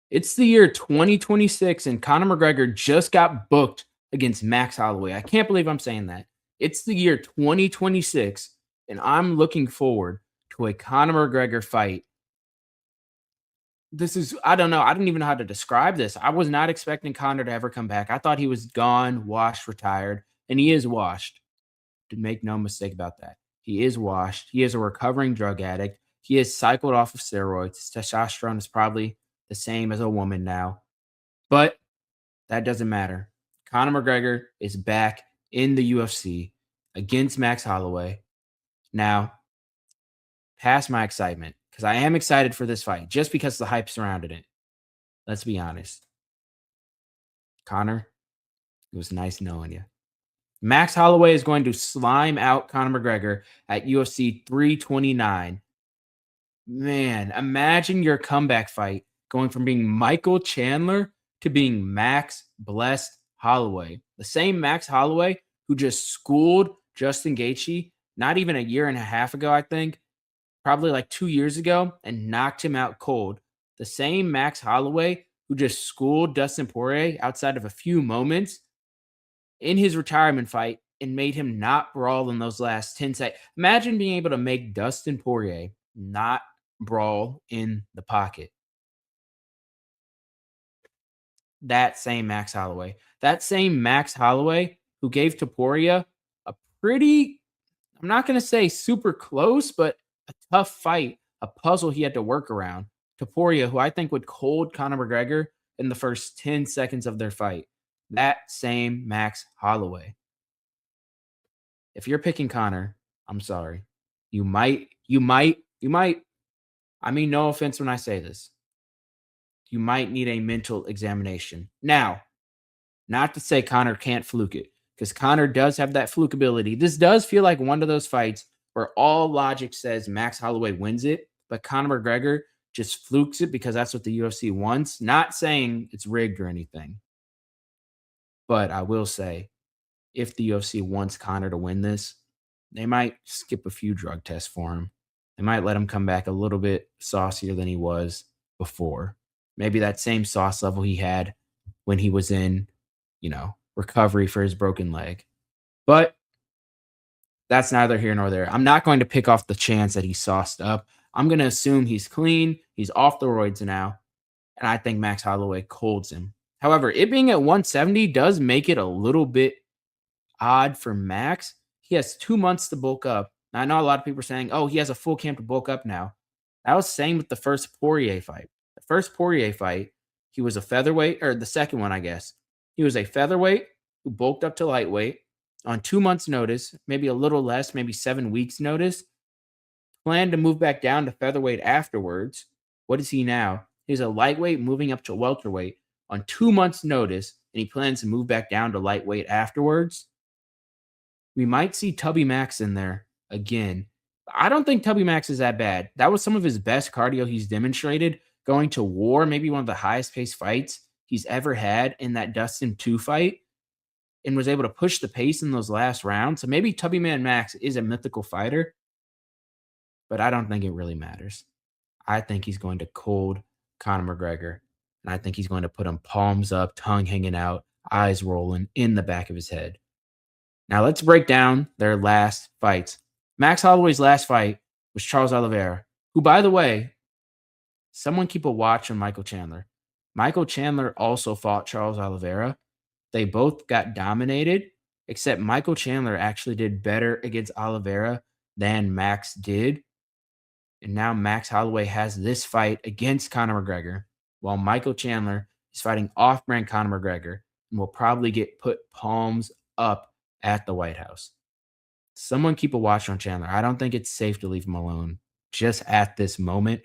It's the year 2026, and Conor McGregor just got booked against Max Holloway. I can't believe I'm saying that. It's the year 2026, and I'm looking forward to a Conor McGregor fight. This is, I don't know. I don't even know how to describe this. I was not expecting Conor to ever come back. I thought he was gone, washed, retired, and he is washed. To make no mistake about that. He is washed. He is a recovering drug addict. He is cycled off of steroids. His testosterone is probably the same as a woman now, but that doesn't matter. Conor McGregor is back in the UFC against Max Holloway. Now, past my excitement, because I am excited for this fight just because the hype surrounded it. Let's be honest. Conor, it was nice knowing you. Max Holloway is going to slime out Conor McGregor at UFC 329. Man, imagine your comeback fight going from being Michael Chandler to being Max Blessed Holloway. The same Max Holloway who just schooled Justin Gaethje not even a year and a half ago, I think, probably like 2 years ago, and knocked him out cold. The same Max Holloway who just schooled Dustin Poirier outside of a few moments in his retirement fight and made him not brawl in those last 10 seconds. Imagine being able to make Dustin Poirier not brawl in the pocket. That same Max Holloway. That same Max Holloway who gave to Poirier a pretty, I'm not going to say super close, but a tough fight, a puzzle he had to work around to Poirier, who I think would cold Conor McGregor in the first 10 seconds of their fight. That same Max Holloway. If you're picking Conor, I'm sorry. You might. I mean, no offense when I say this. You might need a mental examination. Now, not to say Conor can't fluke it, because Conor does have that fluke ability. This does feel like one of those fights where all logic says Max Holloway wins it, but Conor McGregor just flukes it because that's what the UFC wants. Not saying it's rigged or anything, but I will say if the UFC wants Conor to win this, they might skip a few drug tests for him. They might let him come back a little bit saucier than he was before. Maybe that same sauce level he had when he was in, recovery for his broken leg. But that's neither here nor there. I'm not going to pick off the chance that he's sauced up. I'm going to assume he's clean. He's off the roids now. And I think Max Holloway colds him. However, it being at 170 does make it a little bit odd for Max. He has 2 months to bulk up. Now, I know a lot of people are saying, oh, he has a full camp to bulk up now. I was saying with the first Poirier fight. The first Poirier fight, he was a featherweight, or the second one, I guess. He was a featherweight who bulked up to lightweight on 2 months' notice, maybe a little less, maybe 7 weeks' notice. Planned to move back down to featherweight afterwards. What is he now? He's a lightweight moving up to welterweight on 2 months' notice, and he plans to move back down to lightweight afterwards. We might see Tubby Max in there again. I don't think Tubby Max is that bad. That was some of his best cardio he's demonstrated going to war, maybe one of the highest paced fights he's ever had in that Dustin 2 fight, and was able to push the pace in those last rounds. So maybe Tubby Man Max is a mythical fighter, but I don't think it really matters. I think he's going to cold Conor McGregor, and I think he's going to put him palms up, tongue hanging out, eyes rolling in the back of his head. Now let's break down their last fights. Max Holloway's last fight was Charles Oliveira, who, by the way, someone keep a watch on Michael Chandler. Michael Chandler also fought Charles Oliveira. They both got dominated, except Michael Chandler actually did better against Oliveira than Max did. And now Max Holloway has this fight against Conor McGregor, while Michael Chandler is fighting off-brand Conor McGregor and will probably get put palms up at the White House. Someone keep a watch on Chandler. I don't think it's safe to leave him alone just at this moment.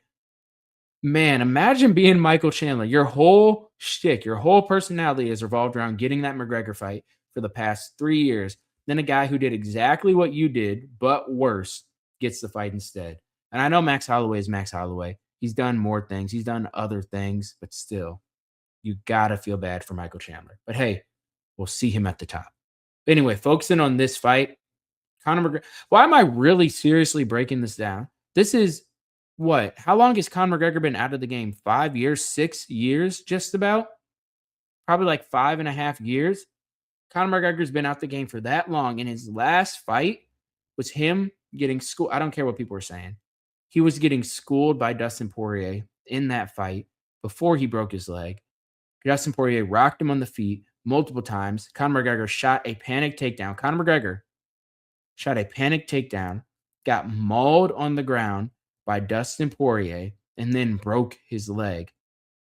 Man, imagine being Michael Chandler. Your whole shtick, your whole personality is revolved around getting that McGregor fight for the past 3 years. Then a guy who did exactly what you did, but worse, gets the fight instead. And I know Max Holloway is Max Holloway. He's done more things. He's done other things, but still, you got to feel bad for Michael Chandler. But hey, we'll see him at the top. Anyway, focusing on this fight, Conor McGregor. Why am I really seriously breaking this down? This is What? How long has Conor McGregor been out of the game? 5 years, 6 years, just about? Probably like 5.5 years. Conor McGregor's been out the game for that long, and his last fight was him getting schooled. I don't care what people are saying. He was getting schooled by Dustin Poirier in that fight before he broke his leg. Dustin Poirier rocked him on the feet multiple times. Conor McGregor shot a panic takedown. Conor McGregor shot a panic takedown, got mauled on the ground by Dustin Poirier, and then broke his leg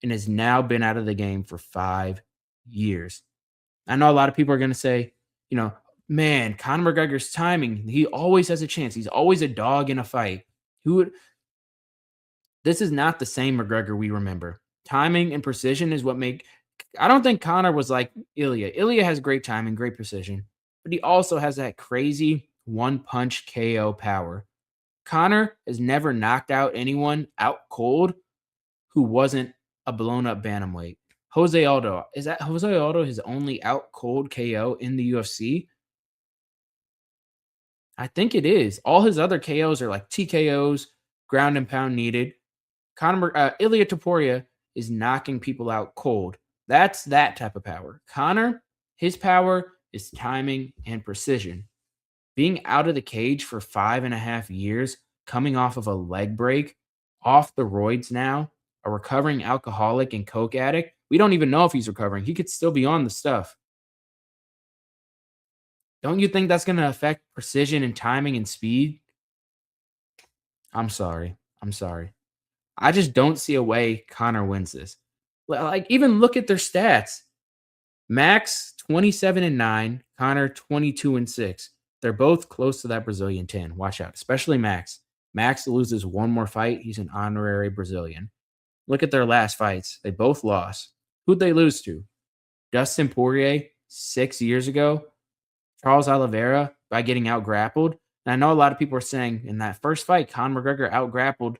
and has now been out of the game for 5 years. I know a lot of people are going to say, you know, man, Conor McGregor's timing, he always has a chance. He's always a dog in a fight. Who would, this is not the same McGregor we remember. Timing and precision is what make. I don't think Conor was like Ilya. Ilya has great timing, great precision, but he also has that crazy one punch KO power. Conor has never knocked out anyone out cold who wasn't a blown up bantamweight. Jose Aldo, is that Jose Aldo his only out cold KO in the UFC? I think it is. All his other KOs are like TKOs, ground and pound needed. Ilya Topuria is knocking people out cold. That's that type of power. Conor, his power is timing and precision. Being out of the cage for 5.5 years, coming off of a leg break, off the roids now, a recovering alcoholic and coke addict. We don't even know if he's recovering. He could still be on the stuff. Don't you think that's going to affect precision and timing and speed? I'm sorry. I'm sorry. I just don't see a way Conor wins this. Like, even look at their stats. Max 27-9, Conor 22-6. They're both close to that Brazilian 10. Watch out, especially Max. Max loses one more fight. He's an honorary Brazilian. Look at their last fights. They both lost. Who'd they lose to? Dustin Poirier 6 years ago. Charles Oliveira by getting out grappled. And I know a lot of people are saying in that first fight, Conor McGregor out grappled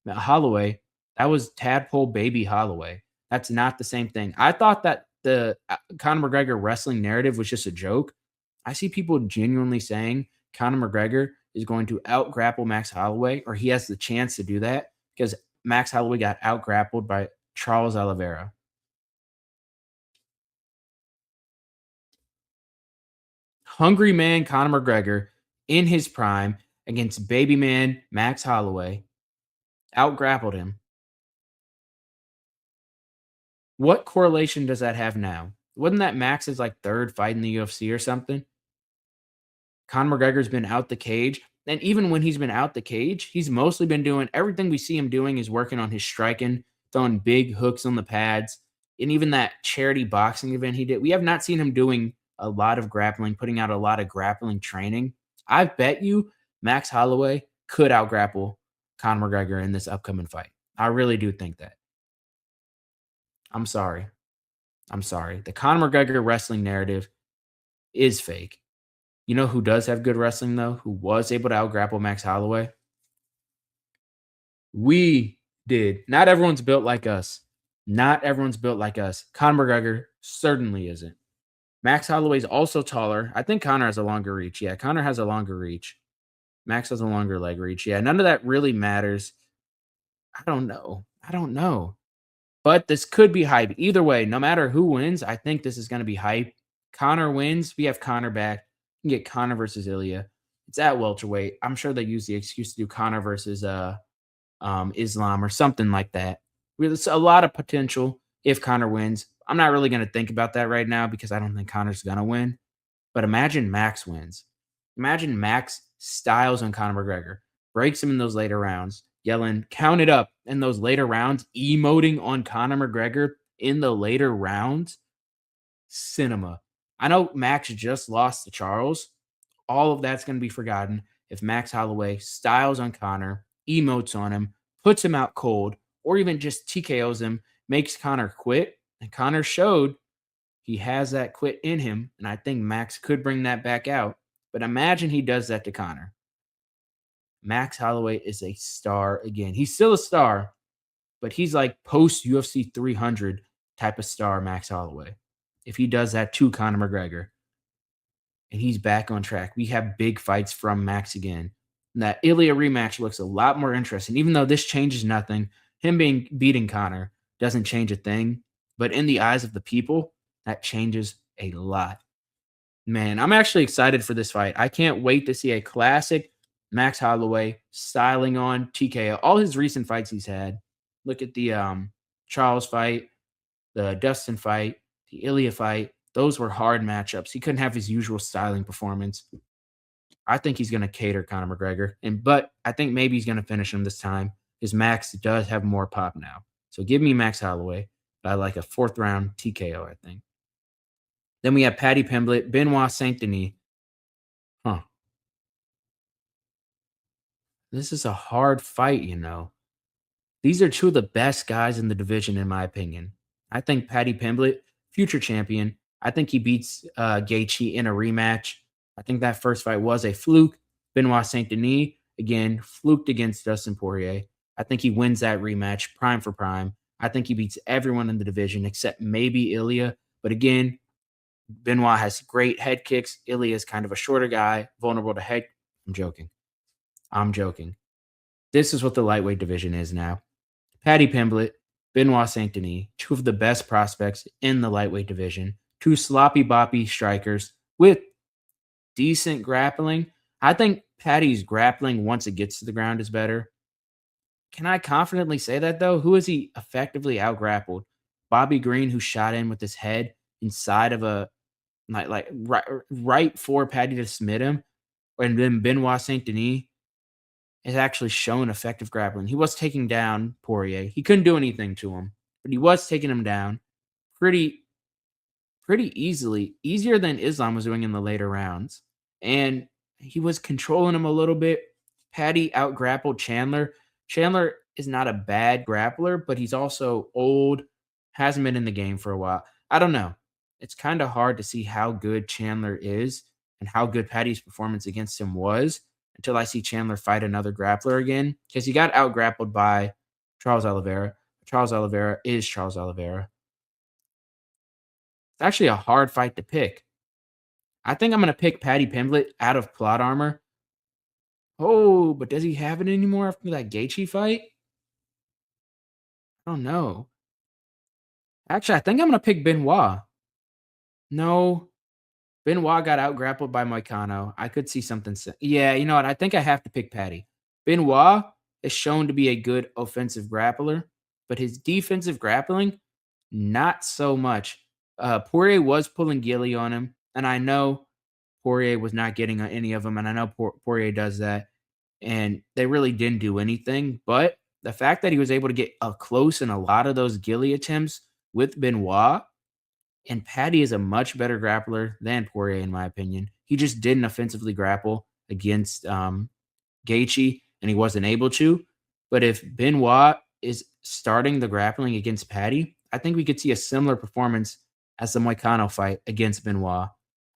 Holloway. That was tadpole baby Holloway. That's not the same thing. I thought that the Conor McGregor wrestling narrative was just a joke. I see people genuinely saying Conor McGregor is going to out grapple Max Holloway, or he has the chance to do that because Max Holloway got out grappled by Charles Oliveira. Hungry man Conor McGregor in his prime against baby man Max Holloway out grappled him. What correlation does that have now? Wasn't that Max's like third fight in the UFC or something? Conor McGregor's been out the cage. And even when he's been out the cage, he's mostly been doing everything we see him doing is working on his striking, throwing big hooks on the pads. And even that charity boxing event he did, we have not seen him doing a lot of grappling, putting out a lot of grappling training. I bet you Max Holloway could out grapple Conor McGregor in this upcoming fight. I really do think that. I'm sorry. I'm sorry. The Conor McGregor wrestling narrative is fake. You know who does have good wrestling though? Who was able to outgrapple Max Holloway? We did. Not everyone's built like us. Not everyone's built like us. Conor McGregor certainly isn't. Max Holloway's also taller. I think Conor has a longer reach. Yeah, Conor has a longer reach. Max has a longer leg reach. Yeah, none of that really matters. I don't know. I don't know. But this could be hype. Either way, no matter who wins, I think this is going to be hype. Conor wins. We have Conor back. You can get Conor versus Ilya. It's at welterweight. I'm sure they use the excuse to do Conor versus Islam or something like that. There's a lot of potential if Conor wins. I'm not really going to think about that right now because I don't think Conor's going to win. But imagine Max wins. Imagine Max styles on Conor McGregor, breaks him in those later rounds, yelling, count it up in those later rounds, emoting on Conor McGregor in the later rounds. Cinema. I know Max just lost to Charles. All of that's going to be forgotten if Max Holloway styles on Conor, emotes on him, puts him out cold, or even just TKOs him, makes Conor quit. And Conor showed he has that quit in him. And I think Max could bring that back out. But imagine he does that to Conor. Max Holloway is a star again. He's still a star, but he's like post UFC 300 type of star, Max Holloway. If he does that to Conor McGregor and he's back on track, we have big fights from Max again. That Ilya rematch looks a lot more interesting, even though this changes nothing. Him beating Conor doesn't change a thing, but in the eyes of the people, that changes a lot. Man, I'm actually excited for this fight. I can't wait to see a classic Max Holloway styling on TKO. All his recent fights he's had. Look at the Charles fight, the Dustin fight, the Ilya fight. Those were hard matchups. He couldn't have his usual styling performance. I think he's going to cater Conor McGregor, but I think maybe he's going to finish him this time because Max does have more pop now. So give me Max Holloway by like a fourth round TKO, I think. Then we have Paddy Pimblett, Benoit Saint Denis. Huh. This is a hard fight, you know. These are two of the best guys in the division, in my opinion. I think Paddy Pimblett, future champion. I think he beats Gaethje in a rematch. I think that first fight was a fluke. Benoit Saint Denis, again, fluked against Dustin Poirier. I think he wins that rematch, prime for prime. I think he beats everyone in the division except maybe Ilya. But again, Benoit has great head kicks. Ilya is kind of a shorter guy, vulnerable to head. I'm joking. I'm joking. This is what the lightweight division is now. Paddy Pimblett, Benoit Saint Denis, two of the best prospects in the lightweight division, two sloppy boppy strikers with decent grappling. I think Paddy's grappling once it gets to the ground is better. Can I confidently say that though? Who has he effectively outgrappled? Bobby Green, who shot in with his head inside of a like right for Paddy to submit him, and then Benoit Saint Denis has actually shown effective grappling. He was taking down Poirier. He couldn't do anything to him, but he was taking him down pretty pretty easily, easier than Islam was doing in the later rounds. And he was controlling him a little bit. Paddy outgrappled Chandler. Chandler is not a bad grappler, but he's also old, hasn't been in the game for a while. I don't know. It's kind of hard to see how good Chandler is and how good Paddy's performance against him was until I see Chandler fight another grappler again because he got outgrappled by Charles Oliveira. Charles Oliveira is Charles Oliveira. It's actually a hard fight to pick. I think I'm gonna pick Paddy Pimblett out of plot armor. Oh, but does he have it anymore after that Gaethje fight? I don't know. Actually, I think I'm gonna pick Benoit. No, Benoit got out grappled by Moicano. I could see something. Yeah, you know what? I think I have to pick Paddy. Benoit is shown to be a good offensive grappler, but his defensive grappling, not so much. Poirier was pulling Gilly on him, and I know Poirier was not getting any of them, and I know Poirier does that, and they really didn't do anything. But the fact that he was able to get close in a lot of those Gilly attempts with Benoit, and Paddy is a much better grappler than Poirier, in my opinion. He just didn't offensively grapple against Gaethje, and he wasn't able to. But if Benoit is starting the grappling against Paddy, I think we could see a similar performance as the Moicano fight against Benoit.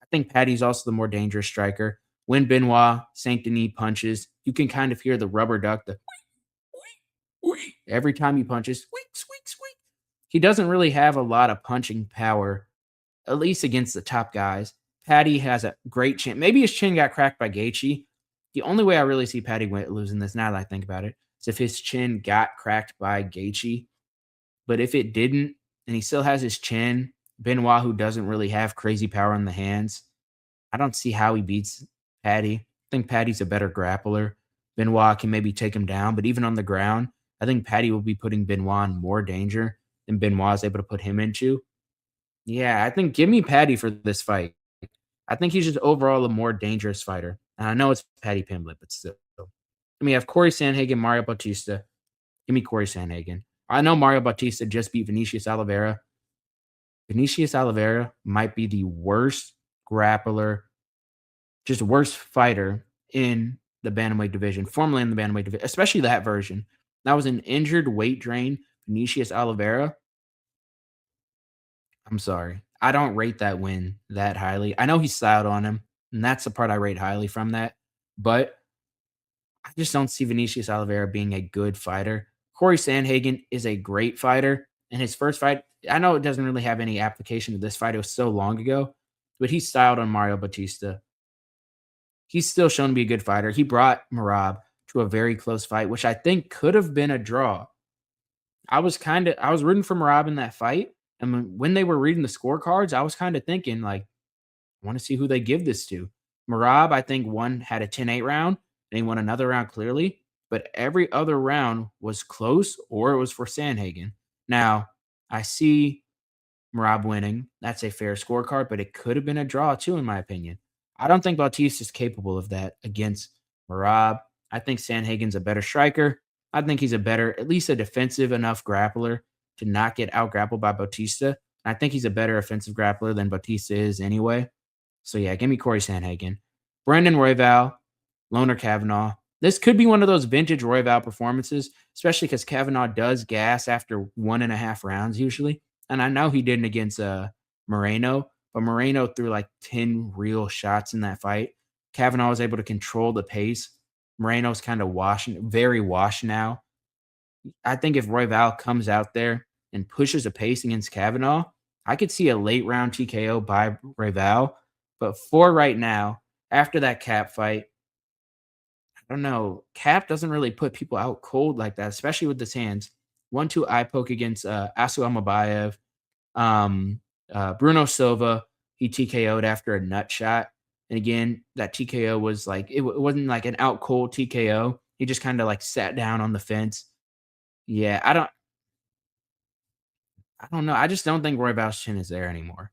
I think Paddy's also the more dangerous striker. When Benoit Saint Denis punches, you can kind of hear the rubber duck, the every time he punches, squeak, squeak, squeak. He doesn't really have a lot of punching power, at least against the top guys. Paddy has a great chin. Maybe his chin got cracked by Gaethje. The only way I really see Paddy losing this, now that I think about it, is if his chin got cracked by Gaethje. But if it didn't, and he still has his chin, Benoit, who doesn't really have crazy power in the hands, I don't see how he beats Paddy. I think Paddy's a better grappler. Benoit can maybe take him down, but even on the ground, I think Paddy will be putting Benoit in more danger than Benoit is able to put him into. Yeah, I think give me Paddy for this fight. I think he's just overall a more dangerous fighter. And I know it's Paddy Pimblett, but still. I mean, have Corey Sandhagen, Mario Bautista. Give me Corey Sandhagen. I know Mario Bautista just beat Vinicius Oliveira. Vinicius Oliveira might be the worst grappler, just worst fighter in the bantamweight division, formerly in the bantamweight division, especially that version. That was an injured weight drain. Vinicius Oliveira. I'm sorry. I don't rate that win that highly. I know he styled on him, and that's the part I rate highly from that. But I just don't see Vinicius Oliveira being a good fighter. Corey Sandhagen is a great fighter. And his first fight, I know it doesn't really have any application to this fight. It was so long ago, but he styled on Mario Batista. he's still shown to be a good fighter. He brought Merab to a very close fight, which I think could have been a draw. I was rooting for Merab in that fight, and when they were reading the scorecards, I was kinda thinking, like, I wanna see who they give this to. Merab, I think, had a 10-8 round, and he won another round clearly, but every other round was close or it was for Sandhagen. Now, I see Merab winning. That's a fair scorecard, but it could have been a draw too, in my opinion. I don't think Bautista is capable of that against Merab. I think Sandhagen's a better striker. I think he's a better, at least a defensive enough grappler to not get out grappled by Bautista. I think he's a better offensive grappler than Bautista is anyway. So yeah, give me Corey Sandhagen. Brandon Royval, Loner Kavanaugh. This could be one of those vintage Royval performances, especially because Kavanaugh does gas after 1.5 rounds usually. And I know he didn't against Moreno, but Moreno threw like 10 real shots in that fight. Kavanaugh was able to control the pace. Moreno's kind of very washed now. I think if Royval comes out there and pushes a pace against Kavanaugh, I could see a late round TKO by Royval. But for right now, after that Cap fight, I don't know. Cap doesn't really put people out cold like that, especially with his hands. 1-2 eye poke against Asu Amabayev. Bruno Silva, he TKO'd after a nut shot. And again, that TKO was like, it wasn't like an out cold TKO. He just kind of like sat down on the fence. Yeah, I don't know. I just don't think Roy Val's chin is there anymore.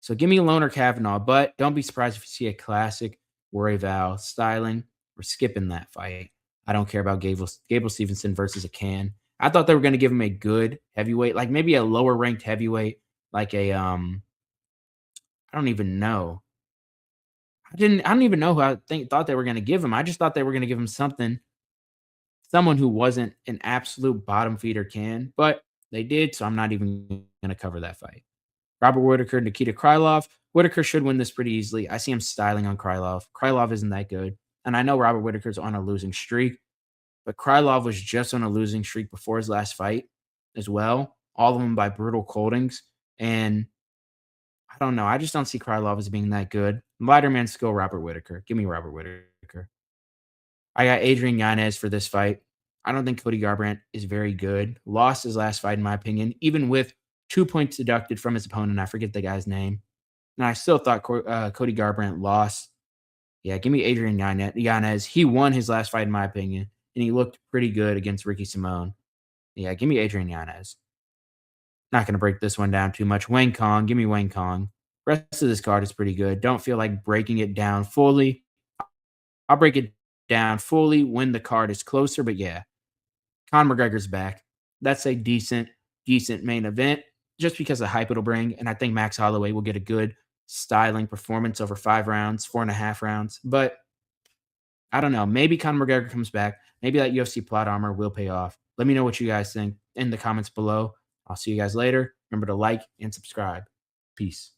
So give me Loner Kavanaugh, but don't be surprised if you see a classic Roy Val styling. We're skipping that fight. I don't care about Gable Stevenson versus a can. I thought they were going to give him a good heavyweight, like maybe a lower ranked heavyweight, like a I don't even know. I don't even know who thought they were going to give him. I just thought they were going to give him someone who wasn't an absolute bottom feeder can, but they did, so I'm not even going to cover that fight. Robert Whitaker, Nikita Krylov. Whitaker should win this pretty easily. I see him styling on Krylov. Krylov isn't that good. And I know Robert Whitaker's on a losing streak, but Krylov was just on a losing streak before his last fight as well. All of them by brutal coldings. And I don't know. I just don't see Krylov as being that good. Lighter man skill, Robert Whitaker. Give me Robert Whitaker. I got Adrian Yanez for this fight. I don't think Cody Garbrandt is very good. Lost his last fight, in my opinion, even with 2 points deducted from his opponent. I forget the guy's name. And I still thought Cody Garbrandt lost. Yeah, give me Adrian Yanez. He won his last fight, in my opinion, and he looked pretty good against Ricky Simone. Yeah, give me Adrian Yanez. Not going to break this one down too much. Wang Kong, give me Wang Kong. Rest of this card is pretty good. Don't feel like breaking it down fully. I'll break it down fully when the card is closer, but yeah, Conor McGregor's back. That's a decent main event just because of the hype it'll bring. And I think Max Holloway will get a good styling performance over 5 rounds, 4.5 rounds. But I don't know. Maybe Conor McGregor comes back. Maybe that UFC plot armor will pay off. Let me know what you guys think in the comments below. I'll see you guys later. Remember to like and subscribe. Peace.